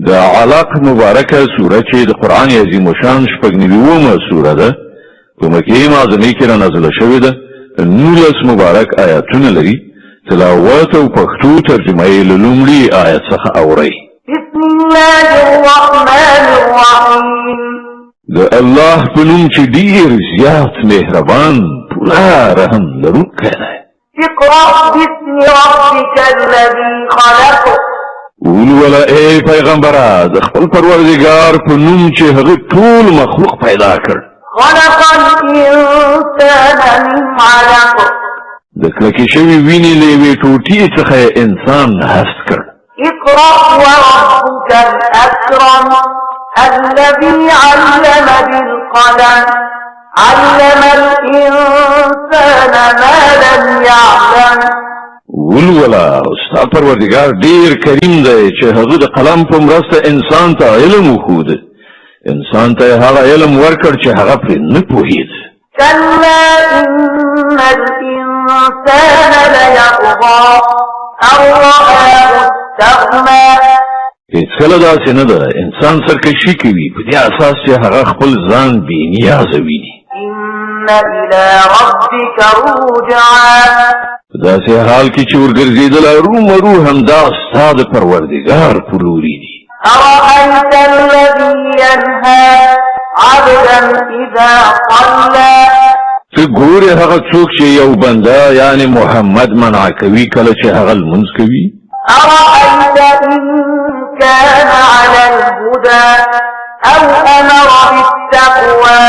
د علق مبارکه سوره چې د قرآن عظیم الشان شپږ نوېومه سوره ده په مکې معظمې کې رانازله شوې ده 19 مبارک آیاتونه لري تلاوت او پښتو ترجمه یې له لومړي آیت څخه اورئ بسم الله الرحمن الرحیم د الله په نوم چې ډېر زیات مهربان پوره رحم لرونکی دی اقرأ باسم ربك الذي خلق ولولا ای پیغمبره د خپل پروردګار په نوم چې هغه ټول مخلوق پیدا کړ خلق الإنسان من علق د کلکې شوي وینې له یوې ټوټې څخه انسان هست کړ اقرأ وربك الأكرم الذي علم بالقلم علم الإنسان ما لم يعلم ولولا ستا پروردګار ډېر کریم دی چې هغه د قلم په مرسته انسان ته علم وښود انسان ته هغه علم ورکړ چې هغه پرې نه پوهېد كلا إن الإنسان ليطغى أن رآه استغنى هیڅکله داسې نه ده انسان سرکشي کوي په دې اساس چې هغه خپل ځان بېنیازه ویني إن إلى ربك رجعا په داسې حال کې چې ورګرځېدل ارومرو همدا ستا د پروردګار په لوري دي أرأيت الذي ينهى عبدا إذا صلى ته ګورې هغه څوک چې یو بنده یعنی محمد منع کوي کله چې هغه لمونځ کوي أرأيت إن كان على الهدى أو أمر بالتقوى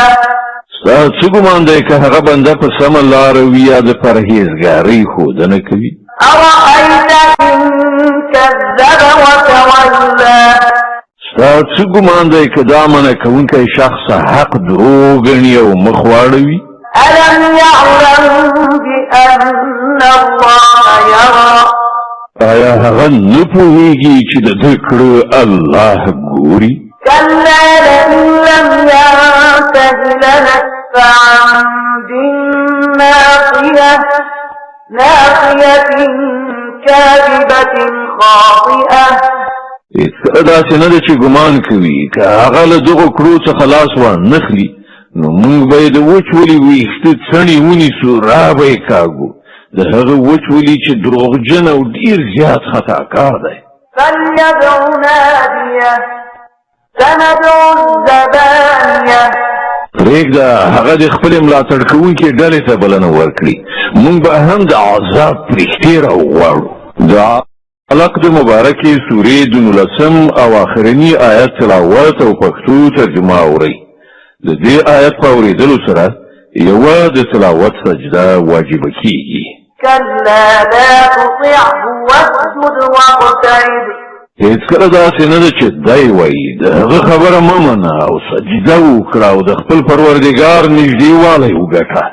ستا څه ګمان دی که هغه بنده په سمه لاره وي یا د پرهیزګارۍ ښودنه کوي أرأيت إن كذب وتولى ستا څه ګمان دی که دا منع کوونکی شخص حق دروغ ګڼي او مخ واړوي ألم يعلم بأن الله يرى آیا هغه نه پوهېږي چې د ده کړه الله ګوري كلا لئن لم ينته لنسفعا بالناصية ناصية كاذبة خاطئة هېڅکله داسې نه ده چې ګمان کوي که هغه له دغو کړو څخه لاس وانخلي نو موږ به یې د وچولي ویښته څڼې ونیسو را به یې کاږو د هغه وچولي چې دروغجن او ډېر زیات خطاکار دی فليدع ناديه سندع الزبانية پرېږده هغه د خپلې ملاتړ کوونکې ډلې ته بلنه ورکړي موږ به هم د عذاب پرښتې راوغواړو د علق د مبارکې سورې د 19 او آخرني آیت تلاوت او پښتو ترجمه اورئ د دې آیت په اورېدلو سره یوه د تلاوت سجده واجبه کیږي كلا لا تطعه واسجد واقترب هېڅکله داسې نه ده چې دی وایي د هغه خبره مه منه او سجده وکړه او د خپل پروردګار نږدېوالی وګټه